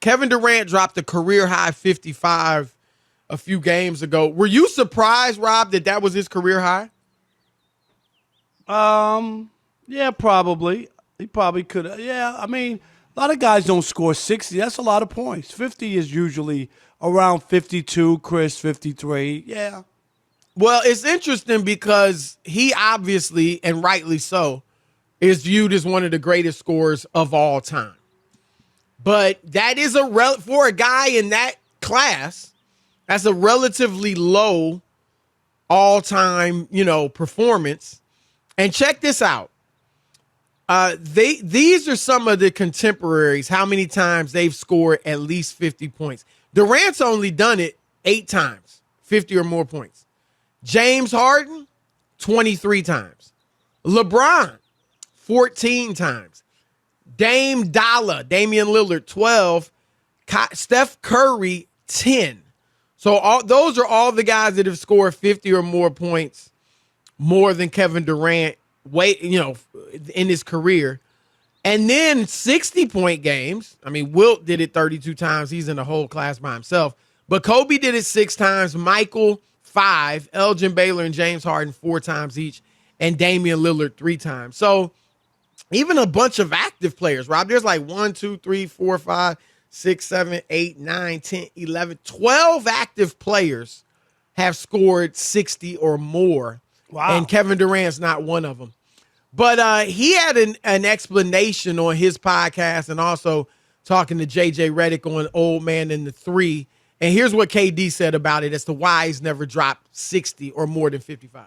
Kevin Durant dropped a career-high 55 a few games ago. Were you surprised, Rob, that was his career high? Yeah, probably. He probably could have. Yeah, I mean, a lot of guys don't score 60. That's a lot of points. 50 is usually around 52, Chris, 53. Yeah. Well, it's interesting because he obviously, and rightly so, is viewed as one of the greatest scorers of all time. But that is for a guy in that class, that's a relatively low all-time, performance. And check this out. These are some of the contemporaries, how many times they've scored at least 50 points. Durant's only done it 8 times, 50 or more points. James Harden, 23 times. LeBron, 14 times. Damian Lillard, 12. Steph Curry, 10. So those are all the guys that have scored 50 or more points more than Kevin Durant in his career. And then 60-point games. I mean, Wilt did it 32 times. He's in the whole class by himself. But Kobe did it 6 times. Michael, 5. Elgin Baylor and James Harden, 4 times each. And Damian Lillard, 3 times. So even a bunch of active players, Rob, there's like 1, 2, 3, 4, 5, 6, 7, 8, 9, 10, 11, 12 active players have scored 60 or more. Wow. And Kevin Durant's not one of them. But he had an explanation on his podcast and also talking to JJ Redick on Old Man in the 3. And here's what KD said about it as to why he's never dropped 60 or more than 55.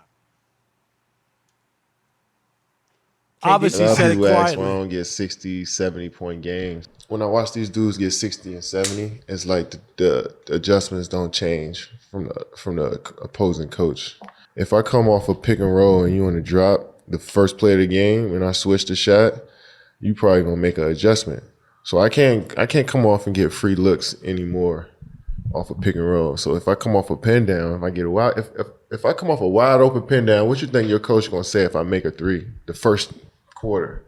Obviously said it quietly. Why I don't get 60, 70-point games. When I watch these dudes get 60 and 70, it's like the adjustments don't change from the opposing coach. If I come off a pick and roll and you want to drop the first play of the game and I switch the shot, you probably gonna make an adjustment. So I can't come off and get free looks anymore off a pick and roll. So if I come off a pin down, if I get a wide, if I come off a wide open pin down, what you think your coach gonna say if I make a 3 the first quarter?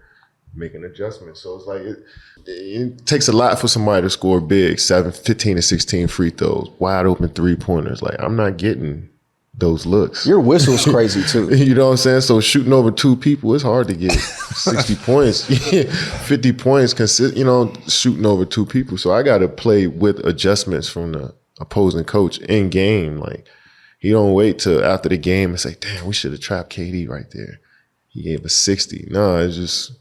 Make an adjustment. So it's like it takes a lot for somebody to score big, 15 to 16 free throws, wide open 3-pointers. Like, I'm not getting those looks. Your whistle's crazy too. You know what I'm saying? So shooting over 2 people, it's hard to get 60 points, 50 points, shooting over 2 people. So I got to play with adjustments from the opposing coach in game. Like, he don't wait till after the game and say, damn, we should have trapped KD right there. He gave us 60. No, it's just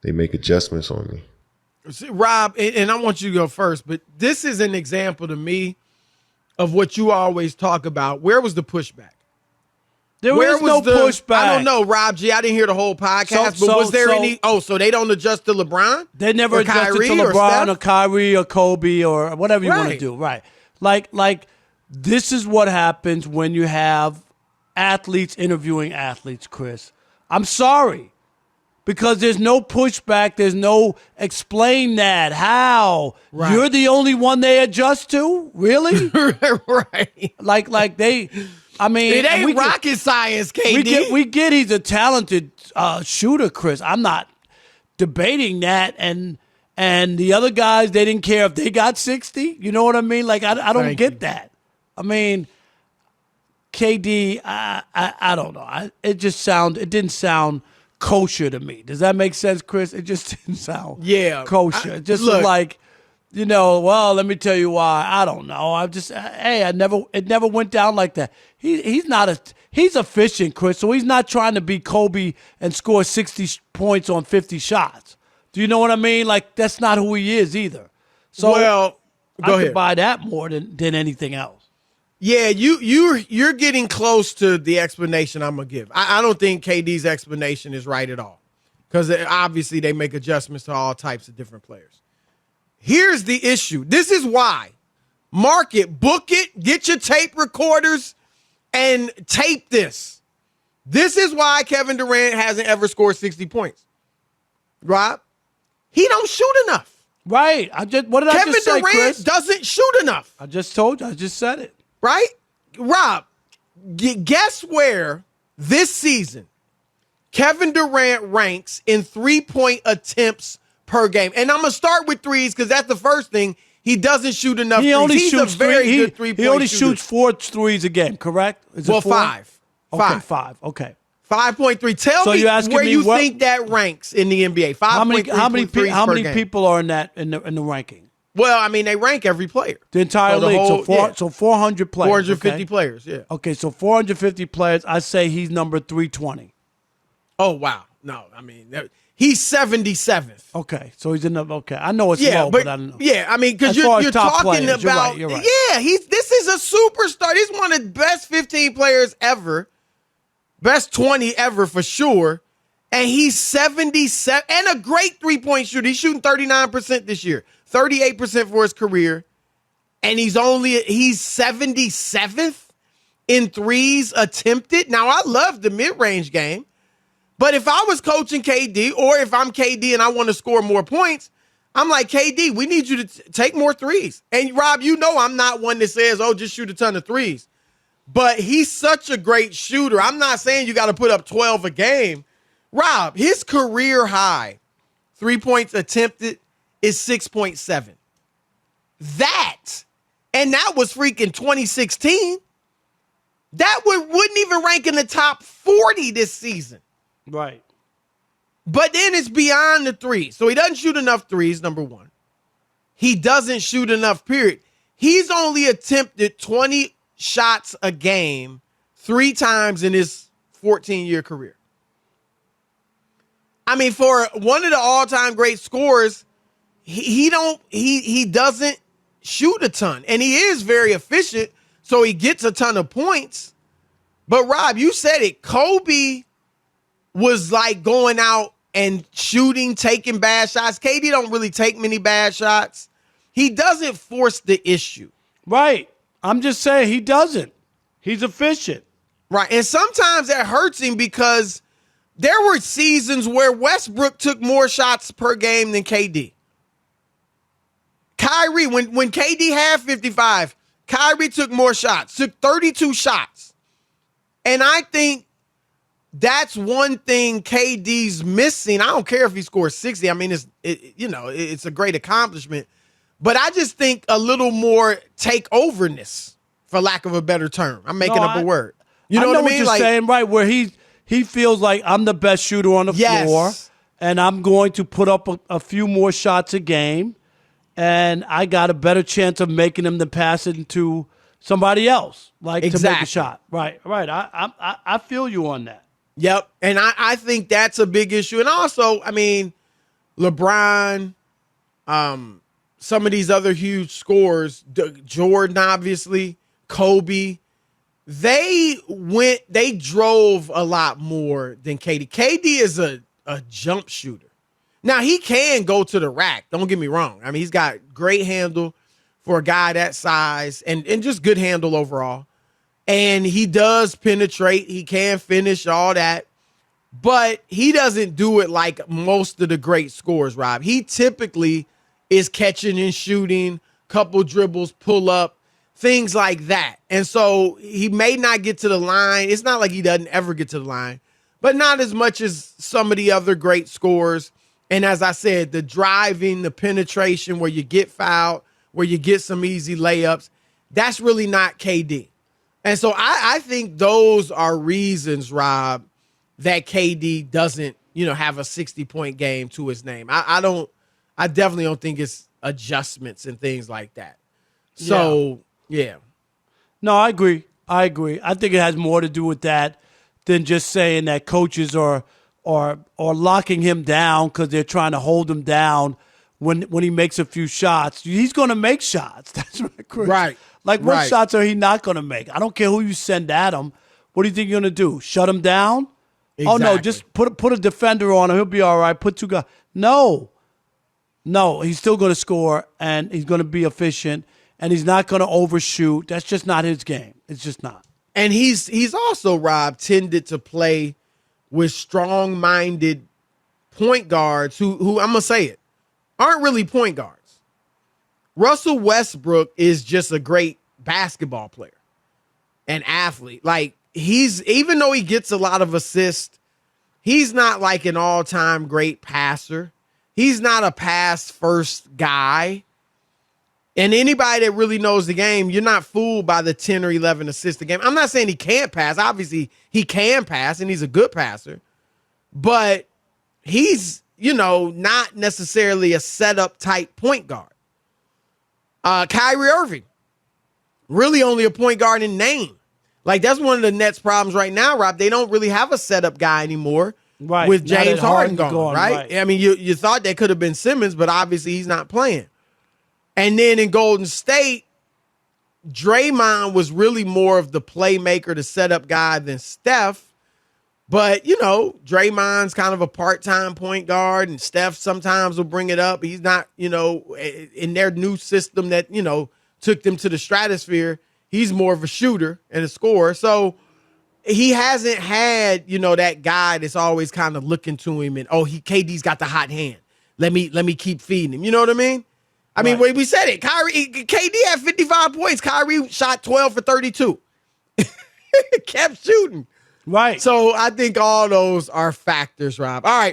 they make adjustments on me. See, Rob, and I want you to go first, but this is an example to me of what you always talk about. Where was the pushback? There was no pushback. I don't know, Rob G. I didn't hear the whole podcast, but was there any? Oh, so they don't adjust to LeBron? They never adjusted to LeBron or Kyrie or Kobe or whatever you want to do. Right. Like this is what happens when you have athletes interviewing athletes, Chris. I'm sorry. Because there's no pushback. There's no explain that. How? Right. You're the only one they adjust to? Really? Right. Like they, I mean. It ain't rocket science, KD. We get he's a talented shooter, Chris. I'm not debating that. And the other guys, they didn't care if they got 60. You know what I mean? Like, I don't get that. I mean, KD, I don't know. It didn't sound kosher to me. Does that make sense, Chris? It just didn't sound kosher. It just was like, well, let me tell you why. I don't know. It never went down like that. He's efficient, Chris, so he's not trying to be Kobe and score 60 points on 50 shots. Do you know what I mean? Like, that's not who he is either. So go ahead. I could buy that more than anything else. Yeah, you're getting close to the explanation I'm going to give. I don't think KD's explanation is right at all because obviously they make adjustments to all types of different players. Here's the issue. This is why. Mark it, book it, get your tape recorders, and tape this. This is why Kevin Durant hasn't ever scored 60 points. Rob, he don't shoot enough. Right. What did I just say, Chris? Kevin Durant doesn't shoot enough. I just told you. I just said it. Right? Rob, guess where this season Kevin Durant ranks in 3-point attempts per game? And I'm going to start with threes because that's the first thing. he doesn't shoot enough He threes. only He's shoots a very three. good three-point He only shooter. shoots 4 threes a game, correct? Is it 4? Five. Okay, 5. Okay. 5.3. Tell So me you're asking where me you what- think that ranks in the NBA. 5.3 How many people are in the ranking? Well, I mean, they rank every player. The entire So the league. whole- So 400 players. 450 okay? players, yeah. Okay, so 450 players. I say he's number 320. Oh, wow. No, I mean, he's 77th. Okay, so he's in the. Okay, I know it's Yeah, low, but I don't know. yeah, I mean, because As far you're as top talking players, about, you're right. yeah, this is a superstar. He's one of the best 15 players ever, best 20 ever for sure, and he's 77 and a great 3-point shooter. He's shooting 39% this year, 38% for his career, and he's 77th in threes attempted. Now, I love the mid-range game. But if I was coaching KD, or if I'm KD and I want to score more points, I'm like, KD, we need you to take more threes. And Rob, you know I'm not one that says, oh, just shoot a ton of threes. But he's such a great shooter. I'm not saying you got to put up 12 a game. Rob, his career high 3 points attempted is 6.7. And that was freaking 2016. That wouldn't even rank in the top 40 this season. Right. But then it's beyond the threes. So he doesn't shoot enough threes, number one. He doesn't shoot enough, period. He's only attempted 20 shots a game 3 times in his 14-year career. I mean, for one of the all-time great scorers, he doesn't shoot a ton. And he is very efficient, so he gets a ton of points. But Rob, you said it. Kobe was like going out and shooting, taking bad shots. KD don't really take many bad shots. He doesn't force the issue. Right. I'm just saying he doesn't. He's efficient. Right. And sometimes that hurts him because there were seasons where Westbrook took more shots per game than KD. Kyrie, when KD had 55, Kyrie took more shots, took 32 shots. And I think that's one thing KD's missing. I don't care if he scores 60. I mean, it's a great accomplishment. But I just think a little more takeoverness, for lack of a better term. I'm making up a word. You know what I mean? What you're saying, right? Where he feels like I'm the best shooter on the floor, and I'm going to put up a few more shots a game, and I got a better chance of making him than passing to somebody else, to make a shot. Right. I feel you on that. Yep. And I think that's a big issue. And also, I mean, LeBron, some of these other huge scorers, Jordan, obviously, Kobe, they drove a lot more than KD. KD is a jump shooter. Now, he can go to the rack. Don't get me wrong. I mean, he's got great handle for a guy that size and just good handle overall. And he does penetrate. He can finish, all that. But he doesn't do it like most of the great scorers, Rob. He typically is catching and shooting, couple dribbles, pull up, things like that. And so he may not get to the line. It's not like he doesn't ever get to the line, but not as much as some of the other great scorers. And as I said, the driving, the penetration where you get fouled, where you get some easy layups, that's really not KD. And so I think those are reasons, Rob, that KD doesn't, have a 60-point game to his name. I definitely don't think it's adjustments and things like that. So, yeah. No, I agree. I think it has more to do with that than just saying that coaches are locking him down because they're trying to hold him down when he makes a few shots. He's going to make shots. That's right, Chris. Right. What shots are he not going to make? I don't care who you send at him. What do you think you're going to do? Shut him down? Exactly. Oh, no, just put a defender on him. He'll be all right. Put 2 guys. No, he's still going to score, and he's going to be efficient, and he's not going to overshoot. That's just not his game. It's just not. And he's also, Rob, tended to play with strong-minded point guards who I'm going to say it, aren't really point guards. Russell Westbrook is just a great basketball player, an athlete. Like, even though he gets a lot of assists, he's not like an all-time great passer. He's not a pass-first guy. And anybody that really knows the game, you're not fooled by the 10 or 11 assists a game. I'm not saying he can't pass. Obviously, he can pass, and he's a good passer. But he's, not necessarily a setup type point guard. Kyrie Irving, really only a point guard in name. Like, that's one of the Nets' problems right now, Rob. They don't really have a setup guy anymore with James Harden gone, right? I mean, you thought that could have been Simmons, but obviously he's not playing. And then in Golden State, Draymond was really more of the playmaker, the setup guy than Steph. But, Draymond's kind of a part-time point guard, and Steph sometimes will bring it up. He's not, in their new system that, took them to the stratosphere, he's more of a shooter and a scorer. So he hasn't had, that guy that's always kind of looking to him and, KD's got the hot hand. Let me keep feeding him. You know what I mean? I mean, we said it. KD had 55 points. Kyrie shot 12 for 32. Kept shooting. Right. So I think all those are factors, Rob. All right.